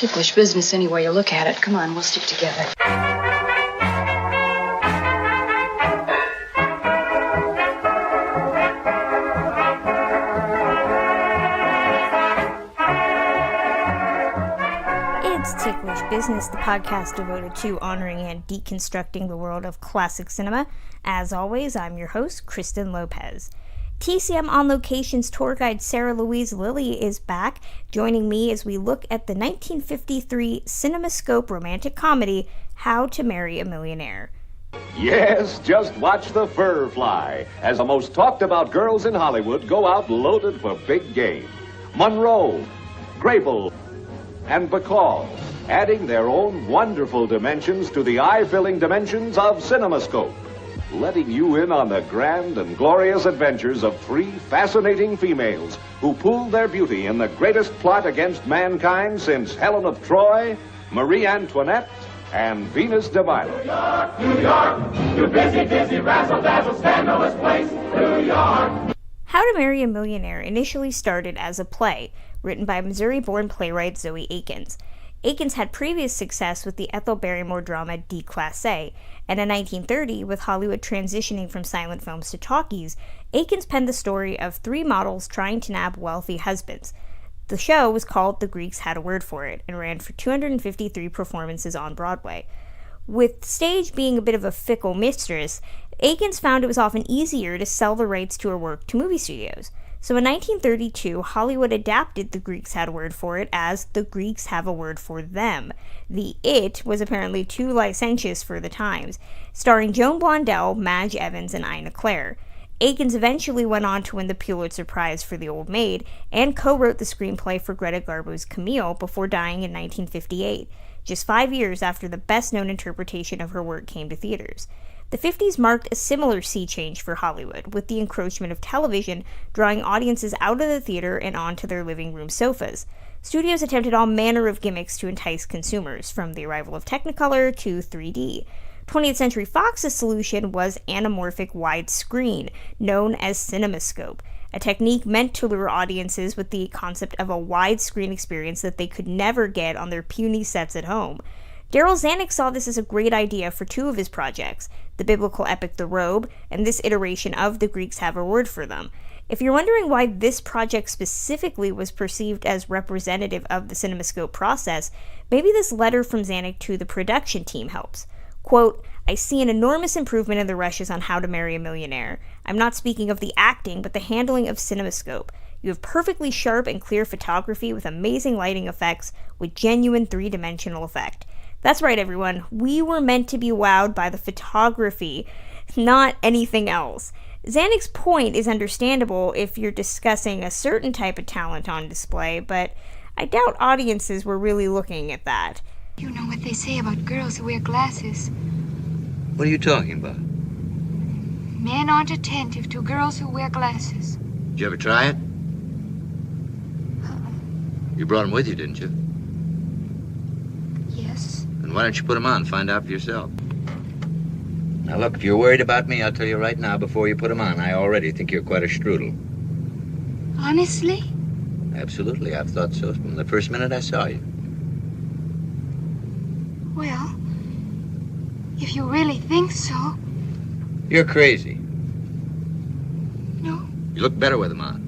ticklish business any way you look at it. Come on, we'll stick together. It's Ticklish Business, the podcast devoted to honoring and deconstructing the world of classic cinema. As always, I'm your host, Kristen Lopez. TCM On-Locations tour guide Sarah Louise Lilley is back, joining me as we look at the 1953 CinemaScope romantic comedy, How to Marry a Millionaire. Yes, just watch the fur fly as the most talked about girls in Hollywood go out loaded for big game. Monroe, Grable, and Bacall, adding their own wonderful dimensions to the eye-filling dimensions of CinemaScope, letting you in on the grand and glorious adventures of three fascinating females who pooled their beauty in the greatest plot against mankind since Helen of Troy, Marie Antoinette, and Venus de Milo. New York, New York, you busy, busy, razzle-dazzle, scandalous place, New York. How to Marry a Millionaire initially started as a play, written by Missouri-born playwright Zoe Akins. Akins had previous success with the Ethel Barrymore drama Déclassée, and in 1930, with Hollywood transitioning from silent films to talkies, Akins penned the story of three models trying to nab wealthy husbands. The show was called The Greeks Had a Word for It, and ran for 253 performances on Broadway. With the stage being a bit of a fickle mistress, Akins found it was often easier to sell the rights to her work to movie studios. So in 1932, Hollywood adapted The Greeks Had a Word for It as The Greeks Have a Word for Them. The It was apparently too licentious for the times, starring Joan Blondell, Madge Evans, and Ina Claire. Akins eventually went on to win the Pulitzer Prize for The Old Maid, and co-wrote the screenplay for Greta Garbo's Camille before dying in 1958, just 5 years after the best-known interpretation of her work came to theaters. The 50s marked a similar sea change for Hollywood, with the encroachment of television drawing audiences out of the theater and onto their living room sofas. Studios attempted all manner of gimmicks to entice consumers, from the arrival of Technicolor to 3D. 20th Century Fox's solution was anamorphic widescreen, known as CinemaScope, a technique meant to lure audiences with the concept of a widescreen experience that they could never get on their puny sets at home. Darryl Zanuck saw this as a great idea for two of his projects, the biblical epic The Robe, and this iteration of The Greeks Have a Word for Them. If you're wondering why this project specifically was perceived as representative of the CinemaScope process, maybe this letter from Zanuck to the production team helps. Quote, "I see an enormous improvement in the rushes on How to Marry a Millionaire. I'm not speaking of the acting, but the handling of CinemaScope. You have perfectly sharp and clear photography with amazing lighting effects with genuine three-dimensional effect." That's right, everyone. We were meant to be wowed by the photography, not anything else. Zanuck's point is understandable if you're discussing a certain type of talent on display, but I doubt audiences were really looking at that. You know what they say about girls who wear glasses. What are you talking about? Men aren't attentive to girls who wear glasses. Did you ever try it? You brought them with you, didn't you? Yes. Then why don't you put them on and find out for yourself? Now look, if you're worried about me, I'll tell you right now before you put them on. I already think you're quite a strudel. Honestly? Absolutely, I've thought so from the first minute I saw you. Well, if you really think so. You're crazy. No. You look better with them on.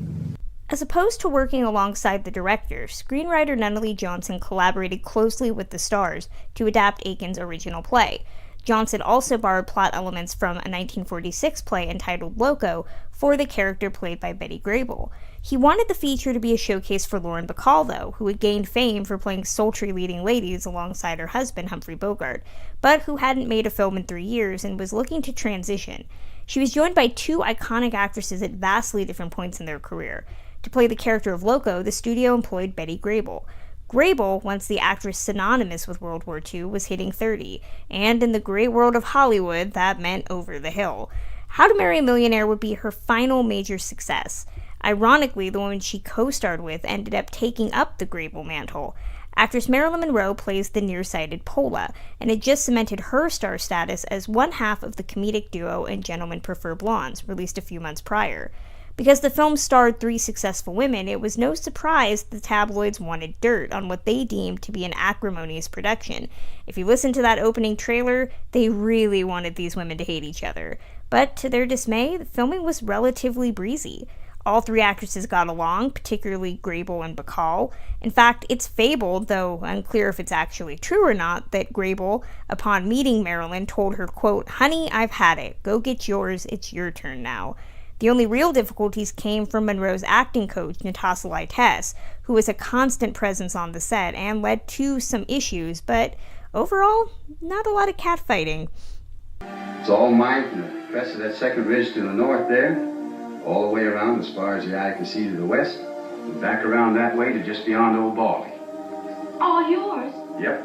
As opposed to working alongside the director, screenwriter Nunnally Johnson collaborated closely with the stars to adapt Akins' original play. Johnson also borrowed plot elements from a 1946 play entitled Loco for the character played by Betty Grable. He wanted the feature to be a showcase for Lauren Bacall, though, who had gained fame for playing sultry leading ladies alongside her husband, Humphrey Bogart, but who hadn't made a film in 3 years and was looking to transition. She was joined by two iconic actresses at vastly different points in their career. To play the character of Loco, the studio employed Betty Grable. Grable, once the actress synonymous with World War II, was hitting 30, and in the great world of Hollywood, that meant over the hill. How to Marry a Millionaire would be her final major success. Ironically, the woman she co-starred with ended up taking up the Grable mantle. Actress Marilyn Monroe plays the nearsighted Pola, and had just cemented her star status as one half of the comedic duo in Gentlemen Prefer Blondes, released a few months prior. Because the film starred 3 successful women, it was no surprise the tabloids wanted dirt on what they deemed to be an acrimonious production. If you listen to that opening trailer, they really wanted these women to hate each other. But to their dismay, the filming was relatively breezy. All 3 actresses got along, particularly Grable and Bacall. In fact, it's fabled, though unclear if it's actually true or not, that Grable, upon meeting Marilyn, told her, quote, "Honey, I've had it. Go get yours. It's your turn now." The only real difficulties came from Monroe's acting coach, Natasha Lytess, who was a constant presence on the set and led to some issues, but overall, not a lot of catfighting. It's all mine from the crest of that second ridge to the north there, all the way around as far as the eye can see to the west, and back around that way to just beyond Old Baldy. All yours? Yep.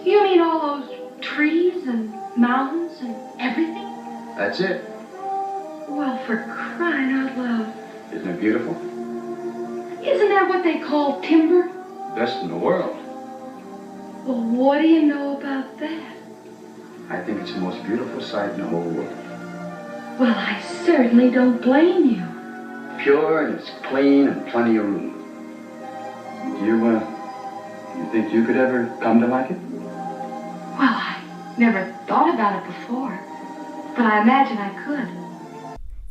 You mean all those trees and mountains and everything? That's it. Well, for crying out loud. Isn't it beautiful? Isn't that what they call timber? Best in the world. Well, what do you know about that? I think it's the most beautiful sight in the whole world. Well, I certainly don't blame you. Pure and it's clean and plenty of room. You think you could ever come to like it? Well, I never thought about it before, but I imagine I could.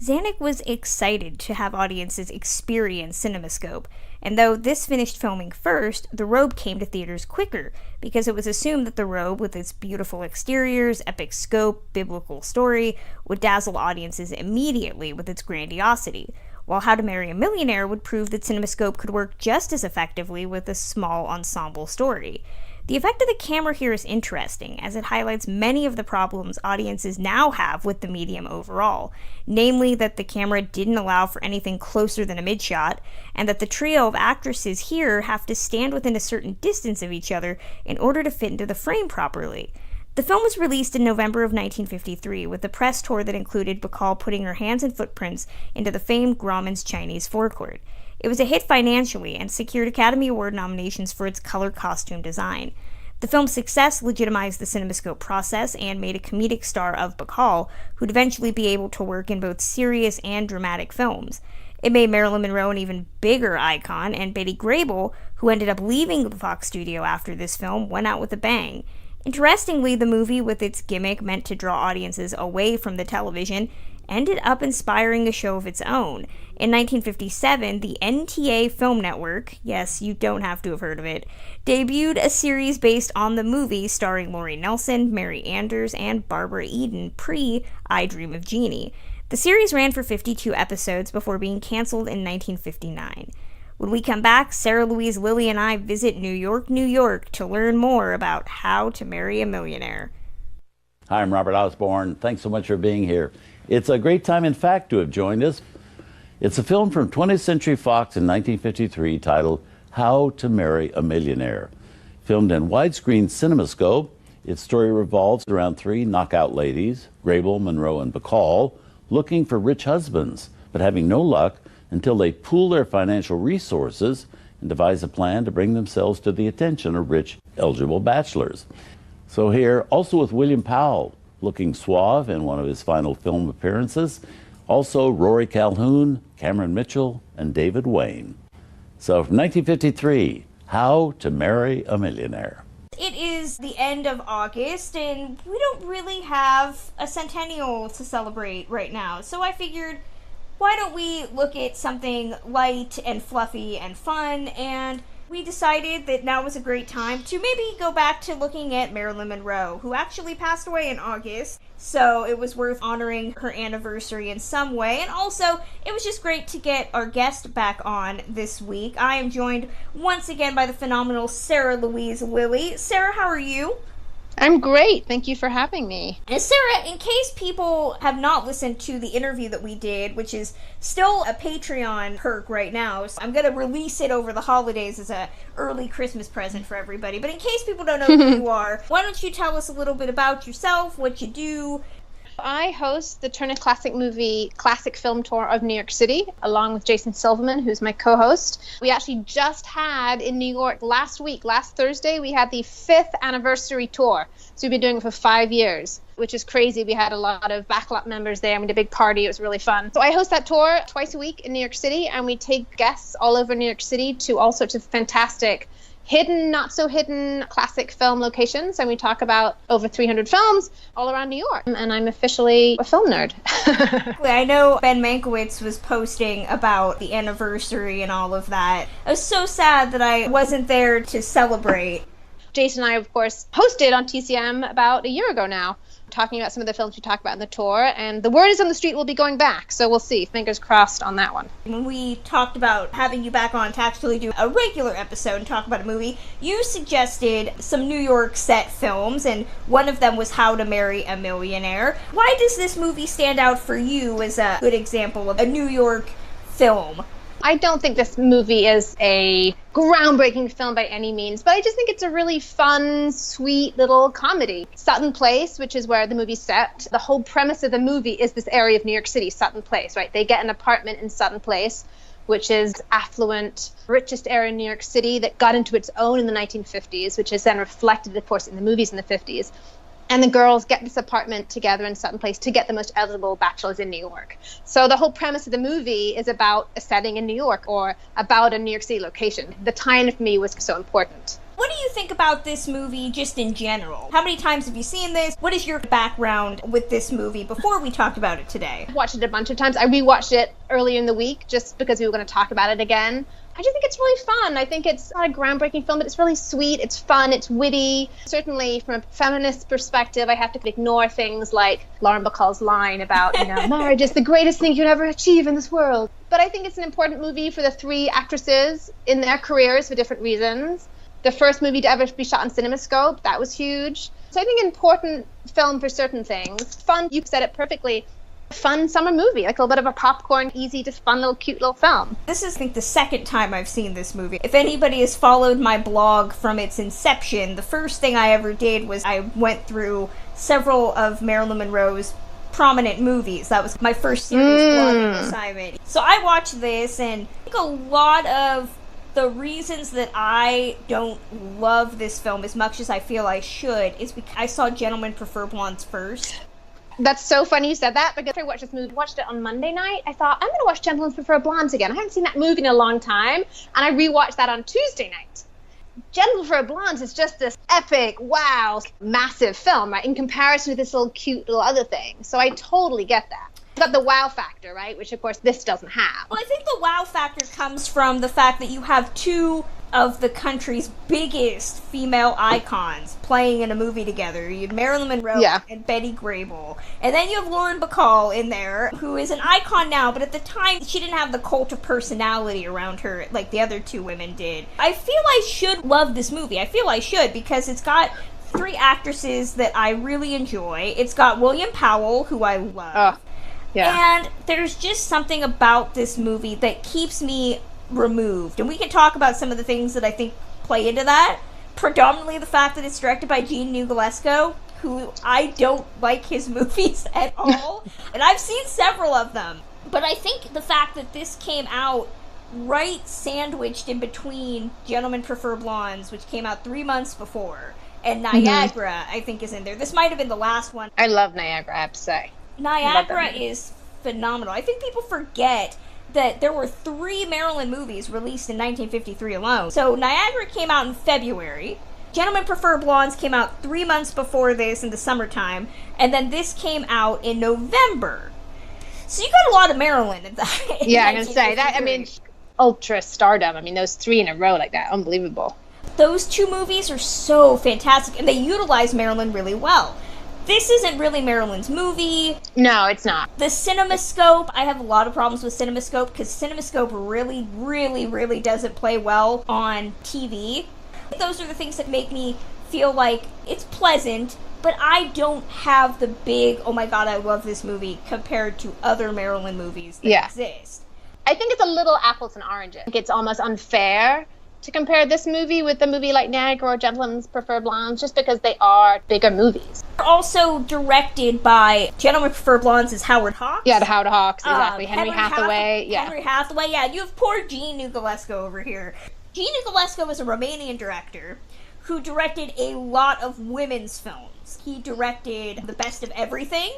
Zanuck was excited to have audiences experience CinemaScope, and though this finished filming first, The Robe came to theaters quicker, because it was assumed that The Robe, with its beautiful exteriors, epic scope, biblical story, would dazzle audiences immediately with its grandiosity, while How to Marry a Millionaire would prove that CinemaScope could work just as effectively with a small ensemble story. The effect of the camera here is interesting, as it highlights many of the problems audiences now have with the medium overall, namely that the camera didn't allow for anything closer than a midshot, and that the trio of actresses here have to stand within a certain distance of each other in order to fit into the frame properly. The film was released in November of 1953 with a press tour that included Bacall putting her hands and footprints into the famed Grauman's Chinese forecourt. It was a hit financially and secured Academy Award nominations for its color costume design. The film's success legitimized the CinemaScope process and made a comedic star of Bacall, who'd eventually be able to work in both serious and dramatic films. It made Marilyn Monroe an even bigger icon, and Betty Grable, who ended up leaving the Fox studio after this film, went out with a bang. Interestingly, the movie, with its gimmick meant to draw audiences away from the television, ended up inspiring a show of its own. In 1957, the NTA Film Network, yes, you don't have to have heard of it, debuted a series based on the movie starring Laurie Nelson, Mary Anders, and Barbara Eden pre-I Dream of Jeannie. The series ran for 52 episodes before being canceled in 1959. When we come back, Sarah Louise Lilley and I visit New York, New York to learn more about How to Marry a Millionaire. Hi, I'm Robert Osborne. Thanks so much for being here. It's a great time, in fact, to have joined us. It's a film from 20th Century Fox in 1953 titled How to Marry a Millionaire. Filmed in widescreen CinemaScope, its story revolves around 3 knockout ladies, Grable, Monroe, and Bacall, looking for rich husbands, but having no luck until they pool their financial resources and devise a plan to bring themselves to the attention of rich, eligible bachelors. So here, also with William Powell, looking suave in one of his final film appearances, also Rory Calhoun, Cameron Mitchell, and David Wayne. So from 1953, How to Marry a Millionaire. It is the end of August, and we don't really have a Centennial to celebrate right now, so I figured, why don't we look at something light and fluffy and fun, and we decided that now was a great time to maybe go back to looking at Marilyn Monroe, who actually passed away in August, so it was worth honoring her anniversary in some way, and also it was just great to get our guest back on this week. I am joined once again by the phenomenal Sarah Louise Lilley. Sarah, how are you? I'm great. Thank you for having me. And Sarah, in case people have not listened to the interview that we did, which is still a Patreon perk right now, so I'm going to release it over the holidays as a early Christmas present for everybody. But in case people don't know who you are, why don't you tell us a little bit about yourself, what you do? I host the Turner Classic Movie Classic Film Tour of New York City, along with Jason Silverman, who's my co-host. We actually just had in New York last Thursday, we had the 5th anniversary tour. So we've been doing it for 5 years, which is crazy. We had a lot of backlot members there. We did a big party. It was really fun. So I host that tour twice a week in New York City, and we take guests all over New York City to all sorts of fantastic hidden, not so hidden classic film locations, and we talk about over 300 films all around New York. And I'm officially a film nerd. I know Ben Mankiewicz was posting about the anniversary and all of that. I was so sad that I wasn't there to celebrate. Jason and I, of course, hosted on TCM about a year ago now, talking about some of the films we talk about in the tour, and the word is on the street we'll be going back, so we'll see. Fingers crossed on that one. When we talked about having you back on to actually do a regular episode and talk about a movie, you suggested some New York set films, and one of them was How to Marry a Millionaire. Why does this movie stand out for you as a good example of a New York film? I don't think this movie is a groundbreaking film by any means, but I just think it's a really fun, sweet little comedy. Sutton Place, which is where the movie's set, the whole premise of the movie is this area of New York City, Sutton Place, right? They get an apartment in Sutton Place, which is affluent, richest area in New York City that got into its own in the 1950s, which is then reflected, of course, in the movies in the 50s. And the girls get this apartment together in Sutton Place to get the most eligible bachelors in New York. So the whole premise of the movie is about a setting in New York or about a New York City location. The tie-in for me was so important. What do you think about this movie just in general? How many times have you seen this? What is your background with this movie before we talked about it today? I watched it a bunch of times. I rewatched it earlier in the week just because we were going to talk about it again. I just think it's really fun. I think it's not a groundbreaking film, but it's really sweet, it's fun, it's witty. Certainly from a feminist perspective, I have to ignore things like Lauren Bacall's line about, marriage is the greatest thing you could ever achieve in this world. But I think it's an important movie for the 3 actresses in their careers for different reasons. The first movie to ever be shot on CinemaScope, that was huge. So I think important film for certain things. Fun, you said it perfectly. Fun summer movie, like a little bit of a popcorn, easy, just fun little cute little film. This is, I think, the second time I've seen this movie. If anybody has followed my blog from its inception, the first thing I ever did was I went through several of Marilyn Monroe's prominent movies. That was my first serious blogging assignment. So I watched this, and I think a lot of the reasons that I don't love this film as much as I feel I should is because I saw Gentlemen Prefer Blondes first. That's so funny you said that, because I watched this movie, watched it on Monday night. I thought, I'm going to watch Gentlemen Prefer Blondes again. I haven't seen that movie in a long time, and I rewatched that on Tuesday night. Gentlemen Prefer Blondes is just this epic, wow, massive film, right, in comparison to this little cute little other thing. So I totally get that. It's got the wow factor, right, which of course this doesn't have. Well, I think the wow factor comes from the fact that you have 2 of the country's biggest female icons playing in a movie together. You have Marilyn Monroe and Betty Grable. And then you have Lauren Bacall in there, who is an icon now, but at the time, she didn't have the cult of personality around her like the other 2 women did. I feel I should love this movie. I feel I should, because it's got 3 actresses that I really enjoy. It's got William Powell, who I love. And there's just something about this movie that keeps me removed. And we can talk about some of the things that I think play into that. Predominantly the fact that it's directed by Gene Nugulesco, who I don't like his movies at all. And I've seen several of them. But I think the fact that this came out right sandwiched in between Gentlemen Prefer Blondes, which came out 3 months before, and Niagara, I think, is in there. This might have been the last one. I love Niagara, I have to say. Niagara is phenomenal. I think people forget that there were 3 Marilyn movies released in 1953 alone. So Niagara came out in February. Gentlemen Prefer Blondes came out 3 months before this in the summertime. And then this came out in November. So you got a lot of Marilyn in that. Yeah, I'm going to say that. I mean, ultra stardom. I mean, those 3 in a row like that. Unbelievable. Those 2 movies are so fantastic. And they utilize Marilyn really well. This isn't really Marilyn's movie. No, it's not. The CinemaScope, I have a lot of problems with CinemaScope because CinemaScope really, really, really doesn't play well on TV. Those are the things that make me feel like it's pleasant, but I don't have the big, oh my god, I love this movie compared to other Marilyn movies that exist. I think it's a little apples and oranges. I think it's almost unfair to compare this movie with a movie like Niagara or Gentlemen's Prefer Blondes, just because they are bigger movies. Also directed by Gentlemen Prefer Blondes is Howard Hawks. Yeah, Howard Hawks, exactly. Henry Hathaway. Henry Hathaway, yeah. You have poor Gene Niculescu over here. Gene Niculescu is a Romanian director who directed a lot of women's films. He directed The Best of Everything,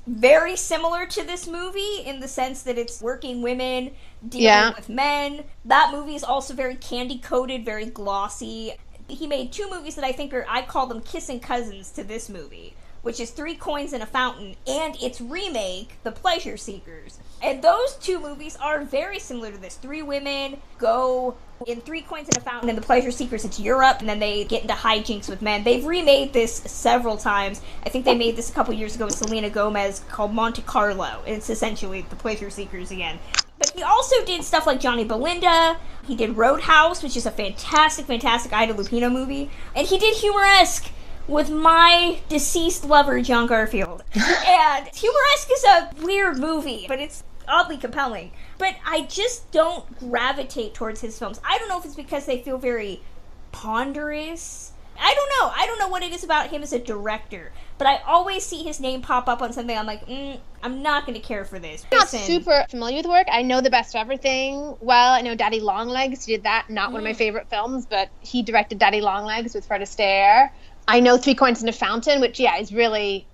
very similar to this movie in the sense that it's working women dealing with men. That movie is also very candy-coated, very glossy. He made 2 movies that I call them kissing cousins to this movie, which is 3 Coins in a Fountain and its remake, The Pleasure Seekers. And those 2 movies are very similar to this. 3 women go in 3 Coins in a Fountain and The Pleasure Seekers into Europe, and then they get into hijinks with men. They've remade this several times. I think they made this a couple years ago with Selena Gomez called Monte Carlo. And it's essentially The Pleasure Seekers again. But he also did stuff like Johnny Belinda. He did Roadhouse, which is a fantastic, fantastic Ida Lupino movie. And he did Humoresque with my deceased lover, John Garfield. And Humoresque is a weird movie, but it's oddly compelling. But I just don't gravitate towards his films. I don't know if it's because they feel very ponderous. I don't know. I don't know what it is about him as a director. But I always see his name pop up on something. I'm like, I'm not going to care for this. I'm not super familiar with work. I know The Best of Everything well. I know Daddy Longlegs. He did that. Not one of my favorite films, but he directed Daddy Longlegs with Fred Astaire. I know 3 Coins in a Fountain, which, is really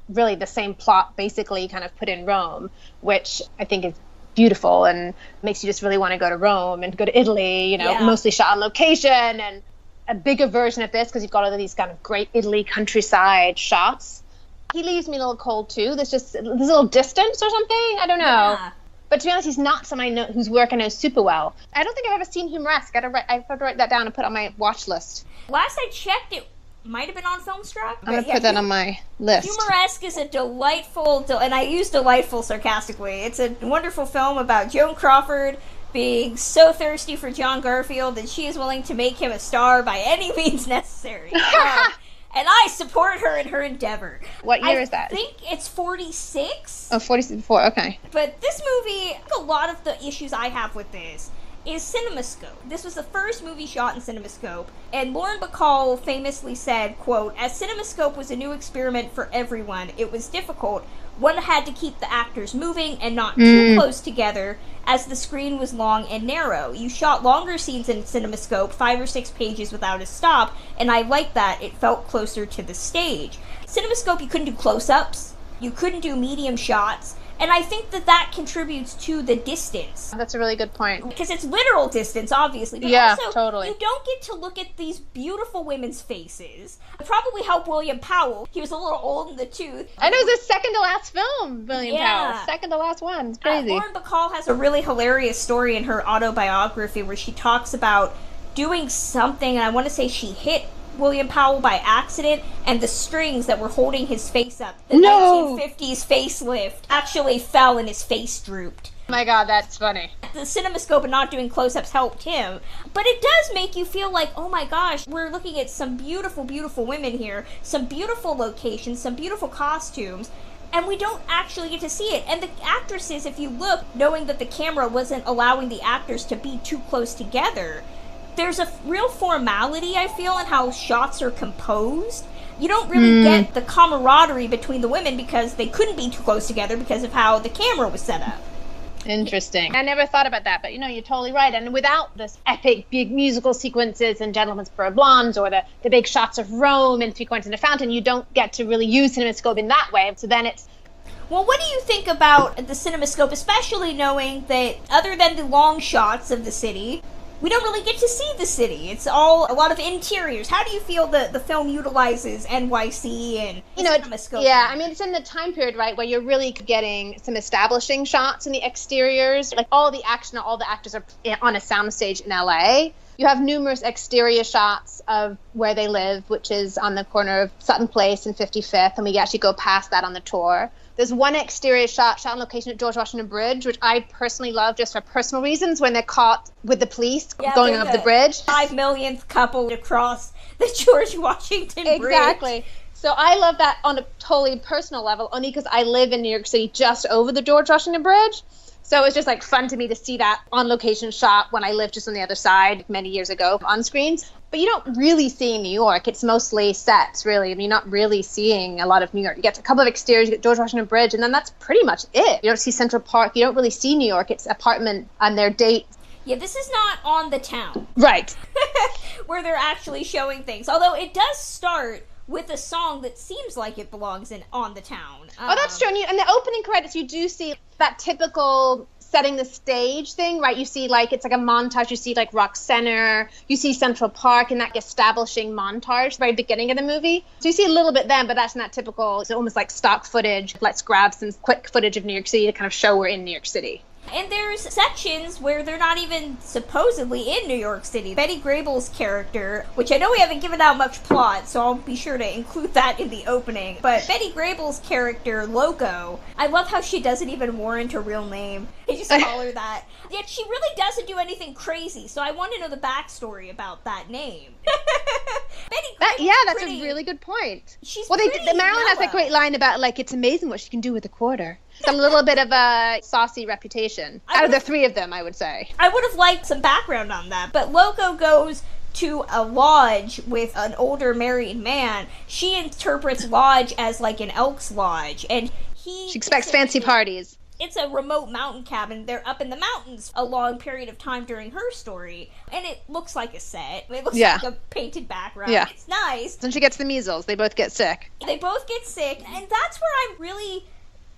the same plot, basically, kind of put in Rome, which I think is beautiful and makes you just really want to go to Rome and go to Italy, mostly shot on location, and a bigger version of this because you've got all of these kind of great Italy countryside shots. He leaves me a little cold too. There's a little distance or something. I don't know. Yeah. But to be honest, he's not someone I know whose work I know super well. I don't think I've ever seen Humoresque. I have to write that down and put it on my watch list. Last I checked, it might have been on Filmstruck. I'm going to put that on my list. Humoresque is a delightful, and I use delightful sarcastically. It's a wonderful film about Joan Crawford being so thirsty for John Garfield that she is willing to make him a star by any means necessary. And I support her in her endeavor. What year is that? I think it's 46. Oh, 44, okay. But this movie, a lot of the issues I have with this is CinemaScope. This was the first movie shot in CinemaScope, and Lauren Bacall famously said, quote, "As CinemaScope was a new experiment for everyone, it was difficult. One had to keep the actors moving and not too close together, as the screen was long and narrow. You shot longer scenes in CinemaScope, 5 or 6 pages without a stop, and I liked that. It felt closer to the stage. CinemaScope, you couldn't do close-ups, you couldn't do medium shots, and I think that contributes to the distance. That's a really good point. Because it's literal distance, obviously. But also, totally. You don't get to look at these beautiful women's faces. It probably helped William Powell. He was a little old in the tooth. And it was his second to last film, William Powell. Second to last one. It's crazy. Lauren Bacall has a really hilarious story in her autobiography where she talks about doing something, and I want to say she hit William Powell by accident, and the strings that were holding his face up, the 1950s facelift, actually fell and his face drooped. Oh my god, that's funny. The CinemaScope and not doing close-ups helped him, but it does make you feel like, oh my gosh, we're looking at some beautiful, beautiful women here, some beautiful locations, some beautiful costumes, and we don't actually get to see it. And the actresses, if you look, knowing that the camera wasn't allowing the actors to be too close together, there's a real formality, I feel, in how shots are composed. You don't really get the camaraderie between the women because they couldn't be too close together because of how the camera was set up. Interesting. I never thought about that, but you're totally right. And without this epic big musical sequences in Gentlemen's Prefer Blondes or the big shots of Rome and 3 Coins in a Fountain, you don't get to really use CinemaScope in that way. So then it's... Well, what do you think about the CinemaScope, especially knowing that other than the long shots of the city, we don't really get to see the city. It's all a lot of interiors. How do you feel the film utilizes NYC and CinemaScope? Yeah, I mean, it's in the time period, right, where you're really getting some establishing shots in the exteriors. Like all the action, all the actors are on a soundstage in LA. You have numerous exterior shots of where they live, which is on the corner of Sutton Place and 55th, and we actually go past that on the tour. There's one exterior shot on location at George Washington Bridge, which I personally love just for personal reasons, when they're caught with the police going up the bridge. 5 millionth couple across the George Washington Bridge. Exactly. So I love that on a totally personal level, only because I live in New York City just over the George Washington Bridge. So it was just like fun to me to see that on-location shot when I lived just on the other side many years ago on screens. But you don't really see New York. It's mostly sets, really. I mean, you're not really seeing a lot of New York. You get a couple of exteriors, you get George Washington Bridge, and then that's pretty much it. You don't see Central Park. You don't really see New York. It's apartment and their date. Yeah, this is not On the Town. Right. Where they're actually showing things. Although it does start with a song that seems like it belongs in On the Town. Oh, that's true. And the opening credits, you do see that typical setting the stage thing, right? You see, like, it's like a montage. You see, like, Rock Center. You see Central Park in that establishing montage, very beginning of the movie. So you see a little bit then, but that's not typical. It's almost like stock footage. Let's grab some quick footage of New York City to kind of show we're in New York City. And there's sections where they're not even supposedly in New York City. Betty Grable's character, which I know we haven't given out much plot, so I'll be sure to include that in the opening. But Betty Grable's character, Loco, I love how she doesn't even warrant her real name. They just call her that. Yet she really doesn't do anything crazy, so I want to know the backstory about that name. Betty Grable, that's a really good point. She's Marilyn has a great line about, like, it's amazing what she can do with a quarter. It's a little bit of a saucy reputation. Out of the three of them, I would say. I would have liked some background on that, but Loco goes to a lodge with an older married man. She interprets lodge as like an Elks Lodge, and she expects fancy parties. It's a remote mountain cabin. They're up in the mountains a long period of time during her story, and it looks like a set. It looks like a painted background. Yeah. It's nice. Then she gets the measles. They both get sick. They both get sick, and that's where I'm really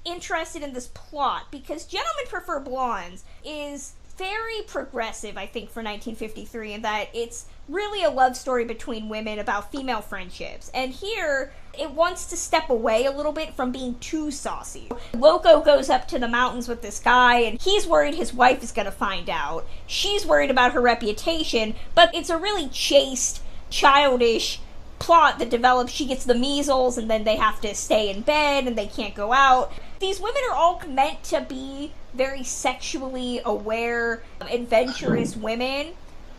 interested in this plot, because Gentlemen Prefer Blondes is very progressive, I think, for 1953, in that it's really a love story between women about female friendships. And here, it wants to step away a little bit from being too saucy. Loco goes up to the mountains with this guy, and he's worried his wife is going to find out. She's worried about her reputation, but it's a really chaste, childish plot that develops. She gets the measles, and then they have to stay in bed, and they can't go out. These women are all meant to be very sexually aware, adventurous women,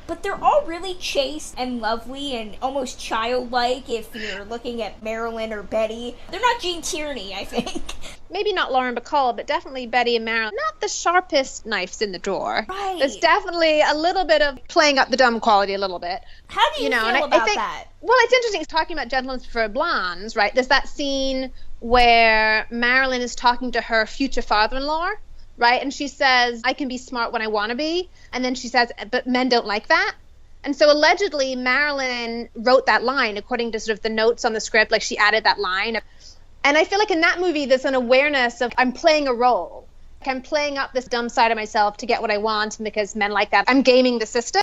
but they're all really chaste and lovely and almost childlike if you're looking at Marilyn or Betty. They're not Jean Tierney, I think. Maybe not Lauren Bacall, but definitely Betty and Marilyn. Not the sharpest knives in the drawer. Right. There's definitely a little bit of playing up the dumb quality a little bit. How do you feel about that? Well, it's interesting. It's talking about Gentlemen Prefer Blondes, right? There's that scene where Marilyn is talking to her future father-in-law, right? And she says, I can be smart when I want to be. And then she says, but men don't like that. And so allegedly Marilyn wrote that line according to sort of the notes on the script, like she added that line. And I feel like in that movie, there's an awareness of I'm playing a role. Like I'm playing up this dumb side of myself to get what I want, and because men like that, I'm gaming the system.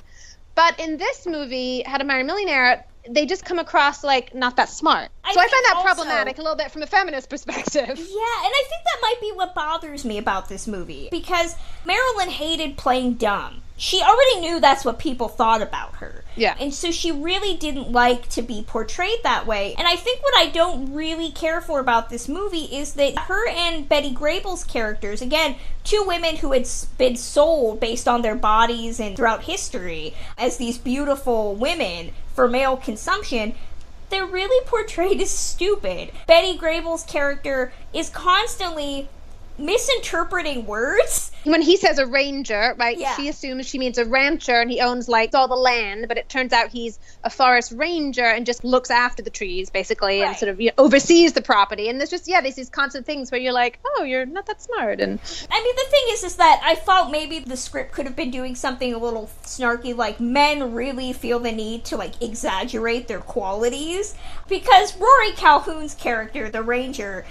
But in this movie, How to Marry a Millionaire, they just come across like not that smart. So I find that problematic a little bit from a feminist perspective. Yeah, and I think that might be what bothers me about this movie, because Marilyn hated playing dumb. She already knew that's what people thought about her. Yeah. And so she really didn't like to be portrayed that way. And I think what I don't really care for about this movie is that her and Betty Grable's characters, again, two women who had been sold based on their bodies and throughout history as these beautiful women for male consumption, they're really portrayed as stupid. Betty Grable's character is constantly misinterpreting words. When he says a ranger, right, yeah. She assumes she means a rancher and he owns like all the land, but it turns out he's a forest ranger and just looks after the trees basically, right. And sort of oversees the property. And there's just, there's these constant things where you're like, oh, you're not that smart. And I mean, the thing is that I felt maybe the script could have been doing something a little snarky, like men really feel the need to like exaggerate their qualities, because Rory Calhoun's character, the ranger,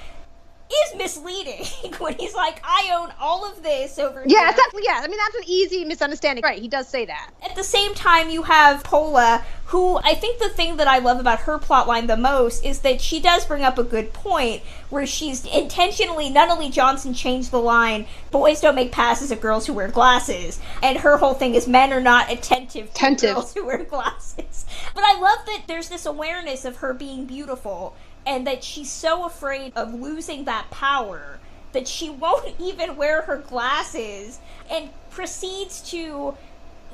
is misleading when he's like, I own all of this over here. I mean, that's an easy misunderstanding. Right, he does say that. At the same time, you have Pola, who I think the thing that I love about her plotline the most is that she does bring up a good point, where she's intentionally, not only Johnson changed the line, boys don't make passes at girls who wear glasses, and her whole thing is men are not attentive to girls who wear glasses. But I love that there's this awareness of her being beautiful, and that she's so afraid of losing that power that she won't even wear her glasses and proceeds to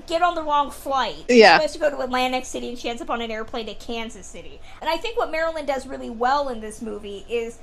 get on the wrong flight. Yeah. She's supposed to go to Atlantic City and she ends up on an airplane to Kansas City. And I think what Marilyn does really well in this movie is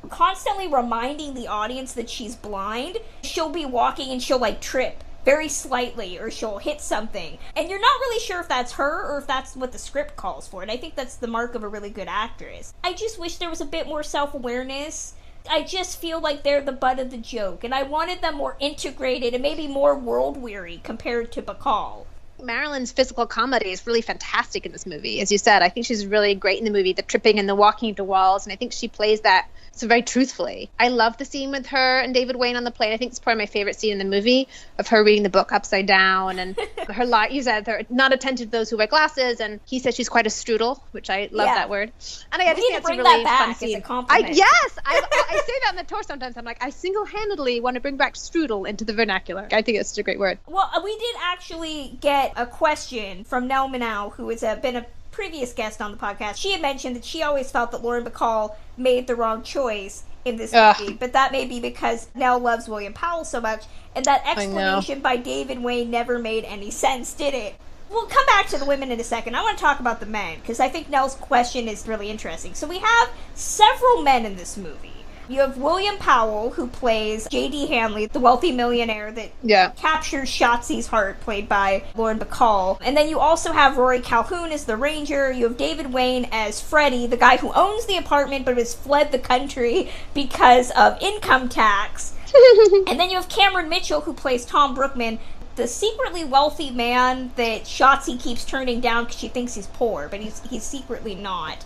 constantly reminding the audience that she's blind. She'll be walking and she'll like trip very slightly, or she'll hit something. And you're not really sure if that's her or if that's what the script calls for. And I think that's the mark of a really good actress. I just wish there was a bit more self-awareness. I just feel like they're the butt of the joke, and I wanted them more integrated and maybe more world-weary compared to Bacall. Marilyn's physical comedy is really fantastic in this movie. As you said, I think she's really great in the movie, the tripping and the walking into walls, and I think she plays that so very truthfully. I love the scene with her and David Wayne on the plane. I think it's probably my favorite scene in the movie, of her reading the book upside down, and her lie. You said they're not attentive to those who wear glasses, and he says she's quite a strudel, which I love that word. And I just think it's a really fun scene. I say that in the tour sometimes. I'm like, I single-handedly want to bring back strudel into the vernacular. I think it's such a great word. Well, we did actually get a question from Nell Manow, who has been a previous guest on the podcast. She had mentioned that she always felt that Lauren Bacall made the wrong choice in this movie, but that may be because Nell loves William Powell so much, and that explanation by David Wayne never made any sense, did it? We'll come back to the women in a second. I want to talk about the men, because I think Nell's question is really interesting. So we have several men in this movie. You have William Powell, who plays J.D. Hanley, the wealthy millionaire that captures Shotzi's heart, played by Lauren Bacall. And then you also have Rory Calhoun as the ranger. You have David Wayne as Freddie, the guy who owns the apartment but has fled the country because of income tax. And then you have Cameron Mitchell, who plays Tom Brookman, the secretly wealthy man that Shotzi keeps turning down because she thinks he's poor, but he's secretly not.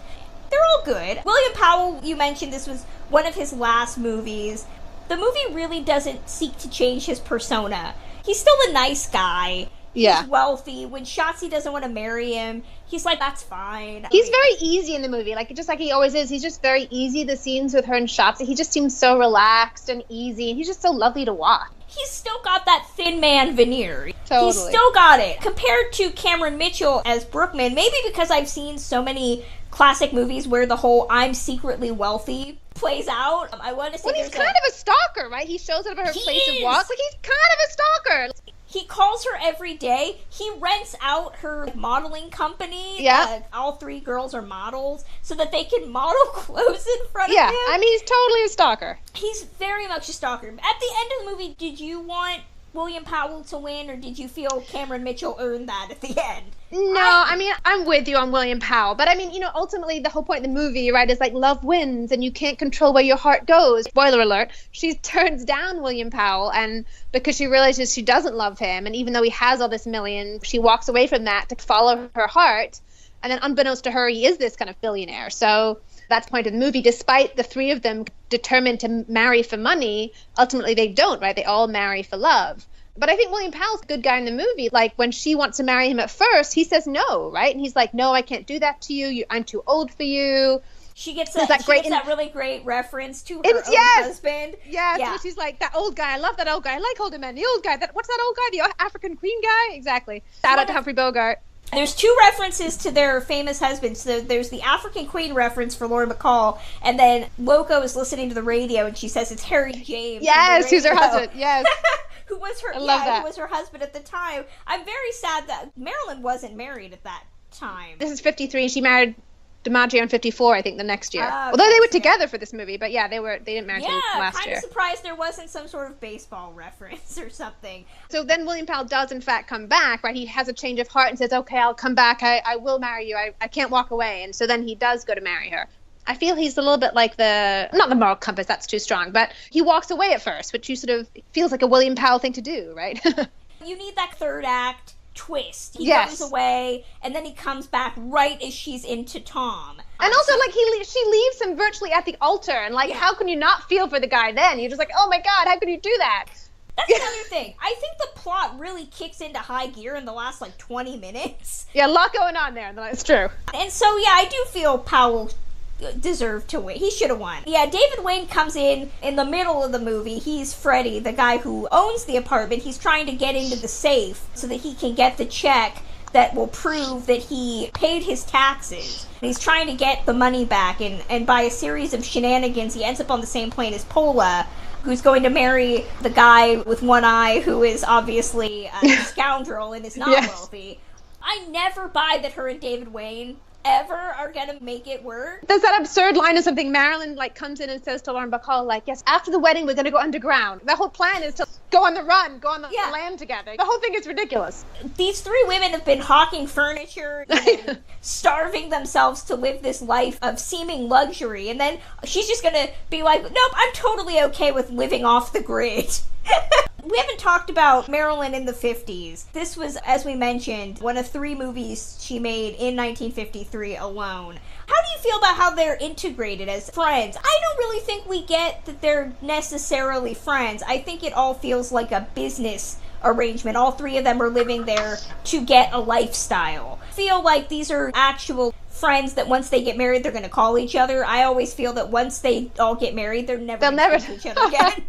They're all good. William Powell, you mentioned this was one of his last movies. The movie really doesn't seek to change his persona. He's still a nice guy. Yeah. He's wealthy. When Shotzi doesn't want to marry him, he's like, that's fine. He's very easy in the movie, just like he always is. He's just very easy. The scenes with her and Shotzi, he just seems so relaxed and easy, and he's just so lovely to watch. He's still got that thin man veneer. Totally. He's still got it. Compared to Cameron Mitchell as Brookman, maybe because I've seen so many classic movies where the whole I'm secretly wealthy plays out. I want to say he's kind of a stalker, right? He shows up at her place of walk. Like, he's kind of a stalker. He calls her every day. He rents out her modeling company. Yeah. All three girls are models so that they can model clothes in front of him. Yeah, I mean, he's totally a stalker. He's very much a stalker. At the end of the movie, did you want William Powell to win, or did you feel Cameron Mitchell earned that at the end? No, I mean, I'm with you on William Powell, but I mean, ultimately the whole point of the movie, right, is like love wins and you can't control where your heart goes. Spoiler alert, she turns down William Powell, and because she realizes she doesn't love him, and even though he has all this million, she walks away from that to follow her heart, and then unbeknownst to her, he is this kind of billionaire. So that's the point of the movie. Despite the three of them determined to marry for money, ultimately they don't, right? They all marry for love. But I think William Powell's a good guy in the movie. Like, when she wants to marry him at first, he says no, right? And he's like, no, I can't do that to you. I'm too old for you. She gets that really great reference to her own husband. Yes, yeah. She's like, that old guy. I love that old guy. I like older men. The old guy. What's that old guy? The African Queen guy? Exactly. Shout out to Humphrey Bogart. There's two references to their famous husbands. So there's the African Queen reference for Lauren Bacall, and then Loco is listening to the radio, and she says it's Harry James. Yes, who's her husband. Yes. Who was her who was her husband at the time. I'm very sad that Marilyn wasn't married at that time. This is 53, and she married DiMaggio in 54, I think, the next year. Although they were together for this movie, but yeah, they didn't marry until last year. Yeah, kind of surprised there wasn't some sort of baseball reference or something. So then William Powell does, in fact, come back, right? He has a change of heart and says, okay, I'll come back. I will marry you. I can't walk away. And so then he does go to marry her. I feel he's a little bit like not the moral compass, that's too strong, but he walks away at first, which you sort of feels like a William Powell thing to do, right? You need that third act twist. He goes away, and then he comes back right as she's into Tom. And also, like, she leaves him virtually at the altar, and, like, how can you not feel for the guy then? You're just like, oh my God, how could you do that? That's another thing. I think the plot really kicks into high gear in the last, 20 minutes. Yeah, a lot going on there. It's true. And so, yeah, I do feel Powell deserved to win. He should have won. Yeah, David Wayne comes in the middle of the movie. He's Freddie, the guy who owns the apartment. He's trying to get into the safe so that he can get the check that will prove that he paid his taxes. He's trying to get the money back, and by a series of shenanigans, he ends up on the same plane as Pola, who's going to marry the guy with one eye who is obviously a scoundrel and is not wealthy. I never buy that her and David Wayne ever are gonna make it work. There's that absurd line or something. Marilyn comes in and says to Lauren Bacall, yes, after the wedding we're gonna go underground. The whole plan is to go on the run, go on the land together. The whole thing is ridiculous. These three women have been hawking furniture, starving themselves to live this life of seeming luxury, and then she's just gonna be like, nope, I'm totally okay with living off the grid. We haven't talked about Marilyn in the 50s. This was, as we mentioned, one of 3 movies she made in 1953 alone. How do you feel about how they're integrated as friends? I don't really think we get that they're necessarily friends. I think it all feels like a business arrangement. All 3 of them are living there to get a lifestyle. I feel like these are actual friends that once they get married, they're going to call each other. I always feel that once they all get married, they'll never see each other again.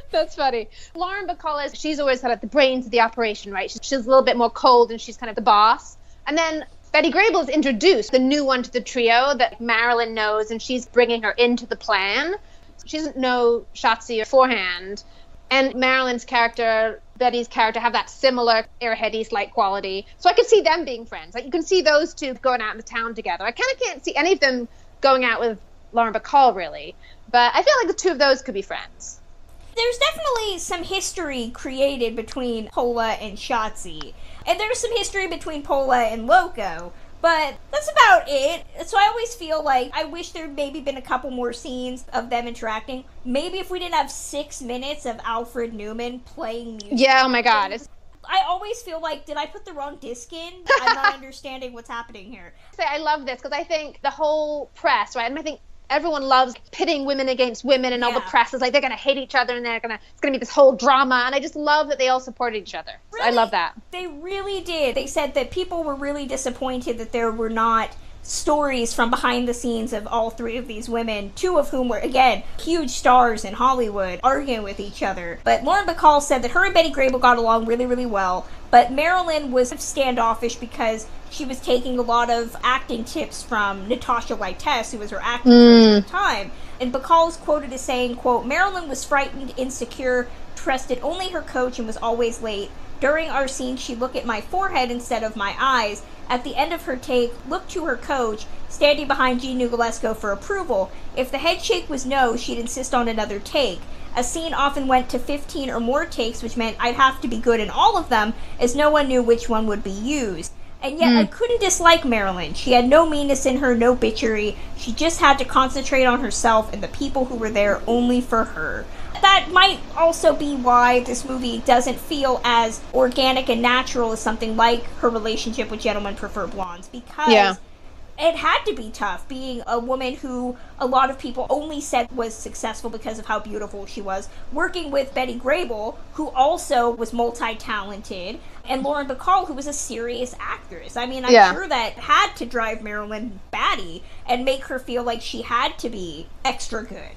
That's funny. Lauren Bacall she's always kind of the brains of the operation, right? She's a little bit more cold and she's kind of the boss. And then Betty Grable is introduced, the new one to the trio that Marilyn knows, and she's bringing her into the plan. She doesn't know Shotzi beforehand. And Marilyn's character, Betty's character, have that similar airheady-like quality. So I could see them being friends. Like, you can see those two going out in the town together. I kind of can't see any of them going out with Lauren Bacall, really. But I feel like the 2 of those could be friends. There's definitely some history created between Pola and Shotzi. And there's some history between Pola and Loco. But that's about it. So I always feel like I wish there'd maybe been a couple more scenes of them interacting. Maybe if we didn't have 6 minutes of Alfred Newman playing music. Yeah, oh my God. I always feel like, did I put the wrong disc in? I'm not understanding what's happening here. I love this because I think the whole press, right? And I think everyone loves pitting women against women, and all the press is like they're going to hate each other and it's going to be this whole drama. And I just love that they all supported each other. Really? I love that. They really did. They said that people were really disappointed that there were not stories from behind the scenes of all 3 of these women, 2 of whom were, again, huge stars in Hollywood, arguing with each other. But Lauren Bacall said that her and Betty Grable got along really, really well, but Marilyn was standoffish because she was taking a lot of acting tips from Natasha Lytess, who was her acting coach at the time. And Bacall is quoted as saying, quote, Marilyn was frightened, insecure, trusted only her coach, and was always late. During our scene, she'd look at my forehead instead of my eyes. At the end of her take, looked to her coach, standing behind Jean Nugalesco for approval. If the head shake was no, she'd insist on another take. A scene often went to 15 or more takes, which meant I'd have to be good in all of them, as no one knew which one would be used. And yet I couldn't dislike Marilyn. She had no meanness in her, no bitchery. She just had to concentrate on herself and the people who were there only for her. That might also be why this movie doesn't feel as organic and natural as something like her relationship with Gentlemen Prefer Blondes, because it had to be tough being a woman who a lot of people only said was successful because of how beautiful she was, working with Betty Grable, who also was multi-talented, and Lauren Bacall, who was a serious actress. I mean, I'm sure that had to drive Marilyn batty and make her feel like she had to be extra good.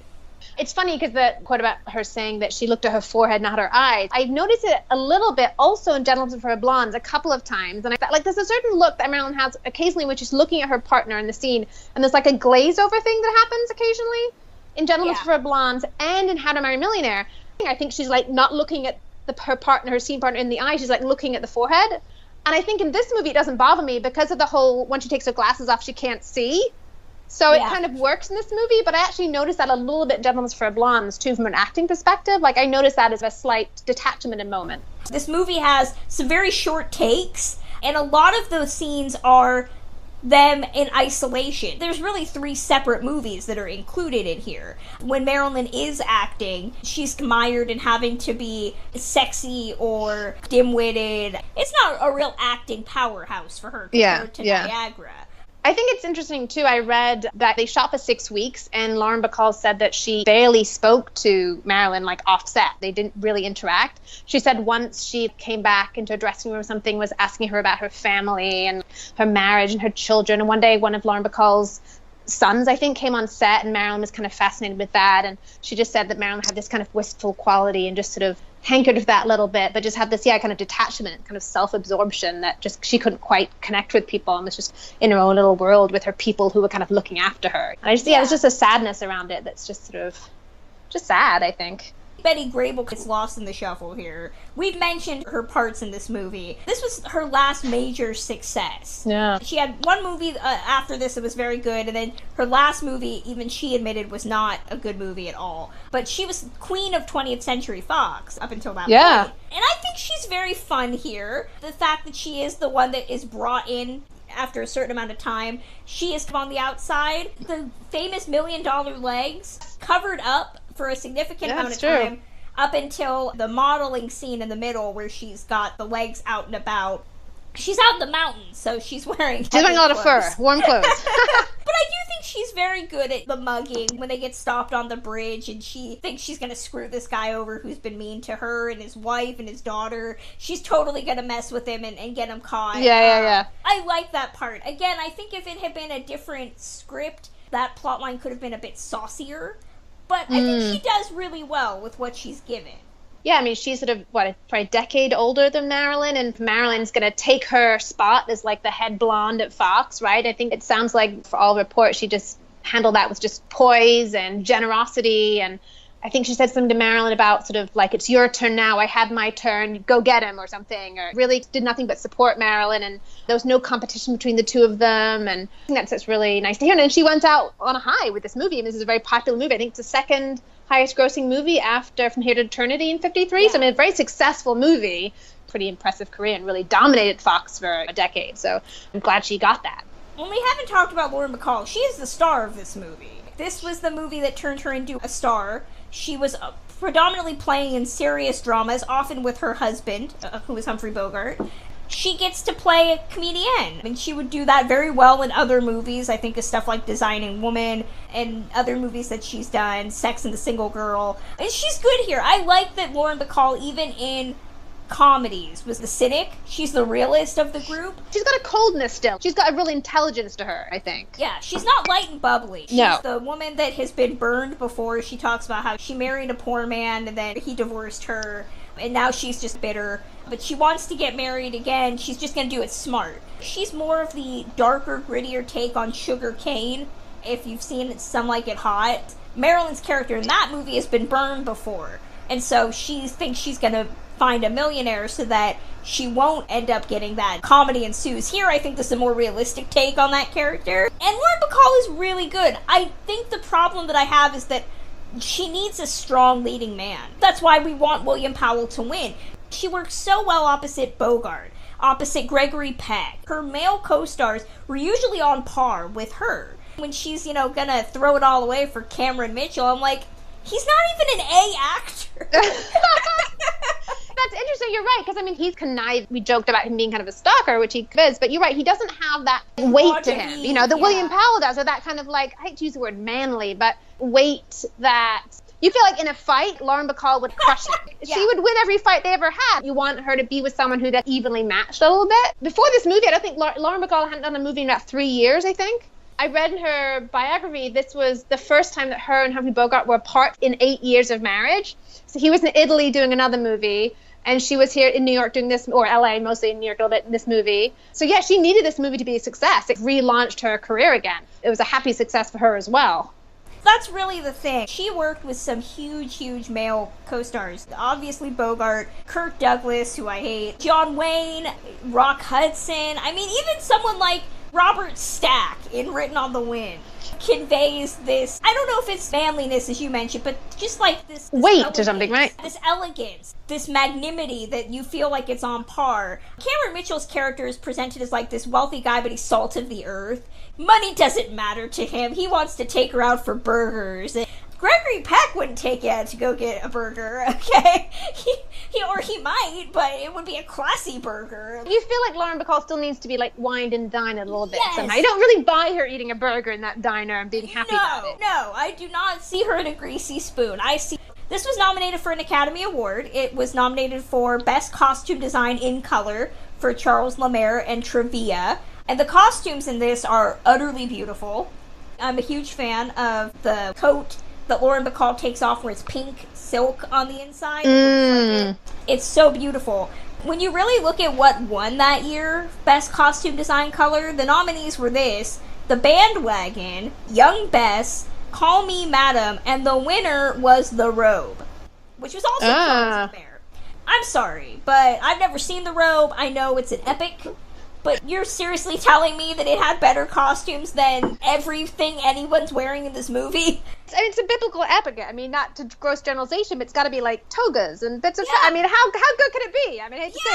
It's funny because the quote about her saying that she looked at her forehead, not her eyes. I've noticed it a little bit also in Gentlemen Prefer Blondes a couple of times. And I thought, like, there's a certain look that Marilyn has occasionally when she's looking at her partner in the scene. And there's like a glaze over thing that happens occasionally in Gentlemen Prefer Blondes and in How to Marry a Millionaire. I think she's like not looking at her partner, her scene partner in the eye. She's like looking at the forehead. And I think in this movie it doesn't bother me because of the whole, when she takes her glasses off, she can't see. So it kind of works in this movie, but I actually noticed that a little bit in Gentlemen Prefer Blondes, too, from an acting perspective. Like, I noticed that as a slight detachment in moment. This movie has some very short takes, and a lot of those scenes are them in isolation. There's really 3 separate movies that are included in here. When Marilyn is acting, she's mired in having to be sexy or dim-witted. It's not a real acting powerhouse for her compared to Niagara. I think it's interesting, too. I read that they shot for 6 weeks, and Lauren Bacall said that she barely spoke to Marilyn, like, offset. They didn't really interact. She said once she came back into a dressing room or something, was asking her about her family and her marriage and her children. And one day, one of Lauren Bacall's sons, I think, came on set, and Marilyn was kind of fascinated with that. And she just said that Marilyn had this kind of wistful quality and just sort of hankered with that a little bit, but just had this, kind of detachment, kind of self-absorption that just she couldn't quite connect with people and was just in her own little world with her people who were kind of looking after her. And I just, there's just a sadness around it that's just sort of, just sad, I think. Betty Grable gets lost in the shuffle here. We've mentioned her parts in this movie. This was her last major success. Yeah. She had one movie after this that was very good, and then her last movie, even she admitted, was not a good movie at all. But she was queen of 20th Century Fox up until that point. And I think she's very fun here. The fact that she is the one that is brought in after a certain amount of time. She is on the outside. The famous $1 million legs covered up for a significant amount of time up until the modeling scene in the middle where she's got the legs out and about. She's out in the mountains, so she's wearing a lot of fur, warm clothes. But I do think she's very good at the mugging when they get stopped on the bridge and she thinks she's going to screw this guy over who's been mean to her and his wife and his daughter. She's totally going to mess with him and get him caught. Yeah. I like that part. Again, I think if it had been a different script, that plotline could have been a bit saucier. But I think she does really well with what she's given. Yeah, I mean, she's sort of, probably a decade older than Marilyn, and Marilyn's going to take her spot as, like, the head blonde at Fox, right? I think it sounds like, for all reports, she just handled that with just poise and generosity, and I think she said something to Marilyn about sort of, like, it's your turn now, I had my turn, go get him, or something, or really did nothing but support Marilyn, and there was no competition between the two of them, and I think that's really nice to hear. And then she went out on a high with this movie, and this is a very popular movie. I think it's the second highest grossing movie after From Here to Eternity in 1953. Yeah. So, I mean, a very successful movie, pretty impressive career, and really dominated Fox for a decade. So I'm glad she got that. Well, we haven't talked about Lauren Bacall. She is the star of this movie. This was the movie that turned her into a star. She was predominantly playing in serious dramas, often with her husband, who was Humphrey Bogart. She gets to play a comedienne, and she would do that very well in other movies. I think of stuff like Designing Woman and other movies that she's done, Sex and the Single Girl. And she's good here. I like that Lauren Bacall, even in comedies, was the cynic. She's the realist of the group. She's got a coldness still. She's got a real intelligence to her, I think. Yeah, she's not light and bubbly. She's the woman that has been burned before. She talks about how she married a poor man and then he divorced her, and now she's just bitter. But she wants to get married again. She's just going to do it smart. She's more of the darker, grittier take on Sugar Cane. If you've seen Some Like It Hot, Marilyn's character in that movie has been burned before. And so she thinks she's going to find a millionaire so that she won't end up getting that comedy ensues. Here, I think this is a more realistic take on that character. And Lauren Bacall is really good. I think the problem that I have is that she needs a strong leading man. That's why we want William Powell to win. She works so well opposite Bogart, opposite Gregory Peck. Her male co-stars were usually on par with her. When she's, gonna throw it all away for Cameron Mitchell, I'm like, he's not even an A actor. That's interesting, you're right, because, he's connived. We joked about him being kind of a stalker, which he is, but you're right, he doesn't have that weight to him, William Powell does, or that kind of, like, I hate to use the word manly, but weight that you feel like in a fight, Lauren Bacall would crush it. She would win every fight they ever had. You want her to be with someone who got evenly matched a little bit. Before this movie, I don't think Lauren Bacall hadn't done a movie in about 3 years, I think. I read in her biography, this was the first time that her and Humphrey Bogart were apart in 8 years of marriage. So he was in Italy doing another movie, and she was here in New York doing this, or LA, mostly in New York, a little bit in this movie. So yeah, she needed this movie to be a success. It relaunched her career again. It was a happy success for her as well. That's really the thing. She worked with some huge male co-stars. Obviously Bogart, Kirk Douglas, who I hate, John Wayne, Rock Hudson. Even someone like Robert Stack in Written on the Wind conveys this, I don't know if it's manliness as you mentioned, but just like this weight or something, right? This elegance, this magnanimity that you feel like it's on par. Cameron Mitchell's character is presented as like this wealthy guy, but he's salt of the earth. Money doesn't matter to him. He wants to take her out for burgers. Gregory Peck wouldn't take you out to go get a burger, okay? He might, but it would be a classy burger. You feel like Lauren Bacall still needs to be like wined and dined a little bit somehow. You don't really buy her eating a burger in that diner and being happy about it. No, I do not see her in a greasy spoon. This was nominated for an Academy Award. It was nominated for Best Costume Design in Color for Charles Lemaire and Trevia. And the costumes in this are utterly beautiful. I'm a huge fan of the coat that Lauren Bacall takes off where it's pink silk on the inside. It's so beautiful. When you really look at what won that year, Best Costume Design Color, the nominees were this, The Bandwagon, Young Bess, Call Me Madam, and the winner was The Robe. which was also there. I'm sorry, but I've never seen The Robe. I know it's an epic, but you're seriously telling me that it had better costumes than everything anyone's wearing in this movie? I mean, it's a biblical epic. I mean, not to gross generalization, but it's got to be like togas and bits of... I mean, how good could it be? I mean, I hate to say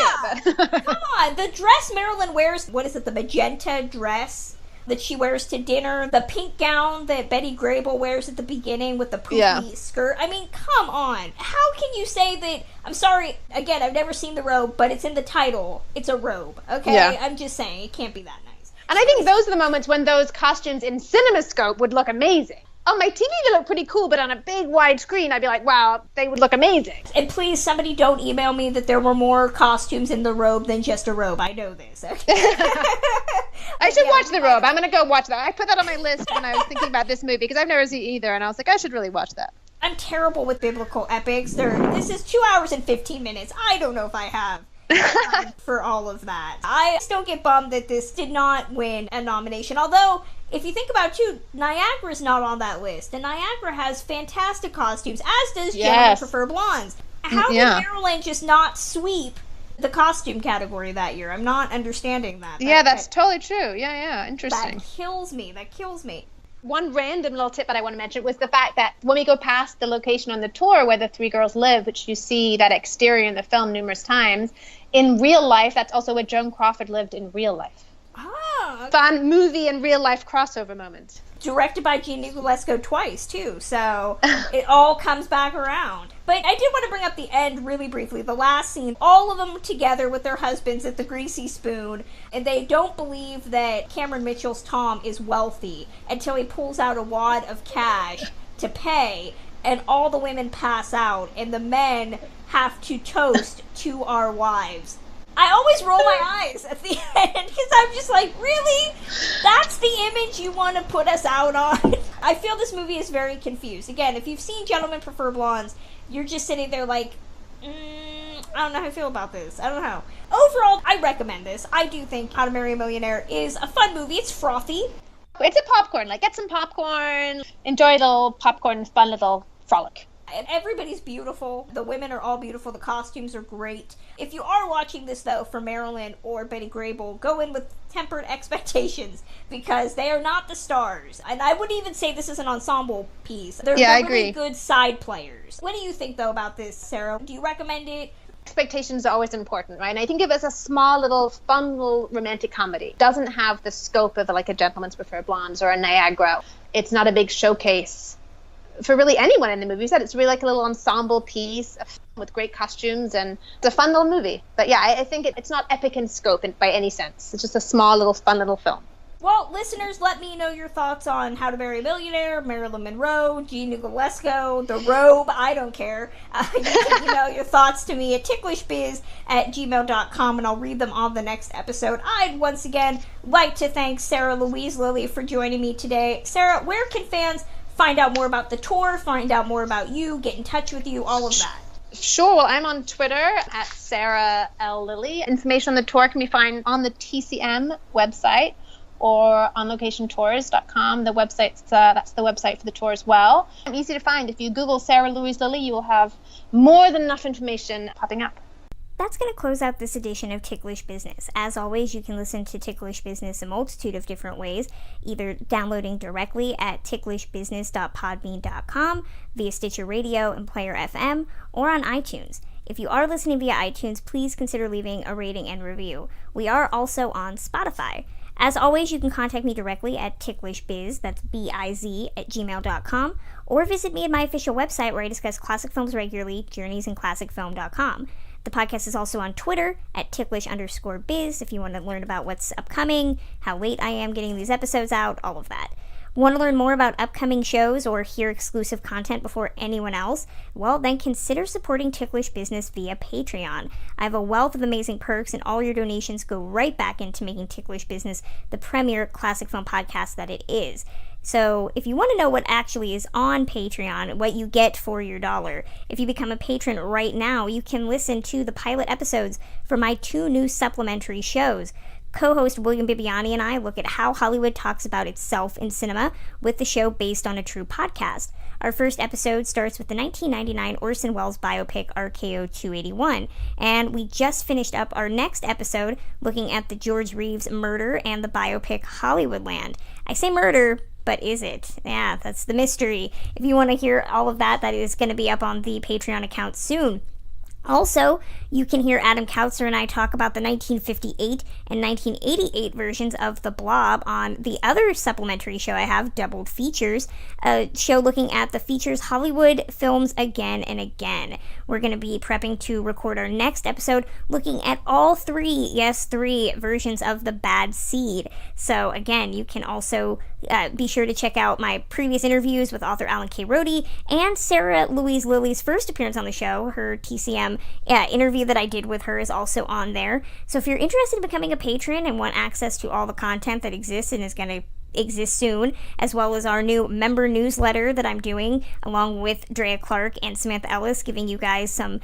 it, but... Come on, the dress Marilyn wears, what is it, the magenta dress that she wears to dinner, the pink gown that Betty Grable wears at the beginning with the poofy skirt. I mean, come on. How can you say that... I'm sorry, again, I've never seen The Robe, but it's in the title. It's a robe, okay? Yeah. I'm just saying, it can't be that nice. And I think those are the moments when those costumes in CinemaScope would look amazing. On my TV, they look pretty cool, but on a big, wide screen, I'd be like, wow, they would look amazing. And please, somebody don't email me that there were more costumes in The Robe than just a robe. I know this, okay? I should watch The Robe. I'm going to go watch that. I put that on my list when I was thinking about this movie, because I've never seen it either, and I was like, I should really watch that. I'm terrible with biblical epics. This is 2 hours and 15 minutes. I don't know if I have for all of that. I still get bummed that this did not win a nomination, although... If you think about it, too, Niagara's not on that list, and Niagara has fantastic costumes, as does Gentlemen Prefer Blondes. How did Marilyn just not sweep the costume category that year? I'm not understanding that. That's totally true. Yeah, interesting. That kills me. One random little tip that I want to mention was the fact that when we go past the location on the tour where the three girls live, which you see that exterior in the film numerous times, in real life, that's also where Joan Crawford lived in real life. Oh, okay. Fun movie and real life crossover moment. Directed by Jean Niculesco twice, too, so it all comes back around. But I did want to bring up the end really briefly. The last scene, all of them together with their husbands at the Greasy Spoon, and they don't believe that Cameron Mitchell's Tom is wealthy until he pulls out a wad of cash to pay, and all the women pass out, and the men have to toast to our wives. I always roll my eyes at the end because I'm just like, really? That's the image you want to put us out on? I feel this movie is very confused. Again, if you've seen Gentlemen Prefer Blondes, you're just sitting there like, I don't know how I feel about this. I don't know. Overall, I recommend this. I do think How to Marry a Millionaire is a fun movie. It's frothy. It's a popcorn. Like, get some popcorn, enjoy a little popcorn, fun little frolic. And everybody's beautiful. The women are all beautiful. The costumes are great. If you are watching this, though, for Marilyn or Betty Grable, go in with tempered expectations because they are not the stars. And I wouldn't even say this is an ensemble piece. They're really good side players. What do you think, though, about this, Sarah? Do you recommend it? Expectations are always important, right? And I think if it's a small little fun little romantic comedy, it doesn't have the scope of like a Gentlemen's Prefer Blondes or a Niagara. It's not a big showcase for really anyone in the movie. You said it's really like a little ensemble piece with great costumes, and it's a fun little movie. But yeah, I think it's not epic in scope by any sense. It's just a small little fun little film. Well, listeners, let me know your thoughts on How to Marry a Millionaire, Marilyn Monroe, Jean Niculesco, The Robe. I don't care. You can email your thoughts to me at ticklishbiz@gmail.com, and I'll read them on the next episode. I'd once again like to thank Sarah Louise Lilley for joining me today. Sarah, where can fans find out more about the tour, find out more about you, get in touch with you, all of that? Sure. Well, I'm on Twitter at Sarah L. Lilley. Information on the tour can be found on the TCM website or on locationtours.com. The website's that's the website for the tour as well. Easy to find. If you Google Sarah Louise Lilley, you will have more than enough information popping up. That's going to close out this edition of Ticklish Business. As always, you can listen to Ticklish Business a multitude of different ways, either downloading directly at ticklishbusiness.podbean.com, via Stitcher Radio and Player FM, or on iTunes. If you are listening via iTunes, please consider leaving a rating and review. We are also on Spotify. As always, you can contact me directly at ticklishbiz, that's B-I-Z, @gmail.com, or visit me at my official website where I discuss classic films regularly, journeysinclassicfilm.com. The podcast is also on Twitter at ticklish_biz if you want to learn about what's upcoming, how late I am getting these episodes out, all of that. Want to learn more about upcoming shows or hear exclusive content before anyone else? Well, then consider supporting Ticklish Business via Patreon. I have a wealth of amazing perks, and all your donations go right back into making Ticklish Business the premier classic film podcast that it is. So if you want to know what actually is on Patreon, what you get for your dollar, if you become a patron right now, you can listen to the pilot episodes for my 2 new supplementary shows. co-host William Bibiani and I look at how Hollywood talks about itself in cinema with the show based on a true podcast. Our first episode starts with the 1999 Orson Welles biopic RKO 281, and we just finished up our next episode looking at the George Reeves murder and the biopic Hollywoodland. I say murder, but is it? Yeah, that's the mystery. If you want to hear all of that, that is going to be up on the Patreon account soon. Also, you can hear Adam Kautzer and I talk about the 1958 and 1988 versions of The Blob on the other supplementary show I have, Doubled Features, a show looking at the features Hollywood films again and again. We're going to be prepping to record our next episode looking at all three versions of The Bad Seed. So again, you can also be sure to check out my previous interviews with author Alan K. Rhodey and Sarah Louise Lilley's first appearance on the show. Her TCM interview that I did with her is also on there. So if you're interested in becoming a patron and want access to all the content that exists and is going to exist soon, as well as our new member newsletter that I'm doing along with Drea Clark and Samantha Ellis, giving you guys some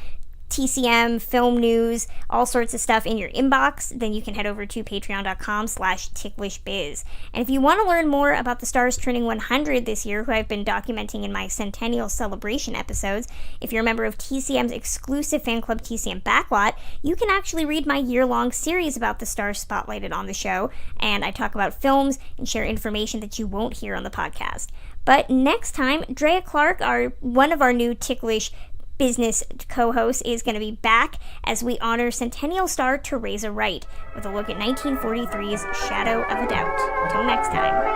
TCM, film news, all sorts of stuff in your inbox, then you can head over to patreon.com/ticklishbiz. And if you want to learn more about the stars turning 100 this year, who I've been documenting in my Centennial celebration episodes, if you're a member of TCM's exclusive fan club TCM Backlot, you can actually read my year-long series about the stars spotlighted on the show, and I talk about films and share information that you won't hear on the podcast. But next time, Drea Clark, one of our new Ticklish Business co-host, is going to be back as we honor Centennial star Teresa Wright with a look at 1943's Shadow of a Doubt. Until next time.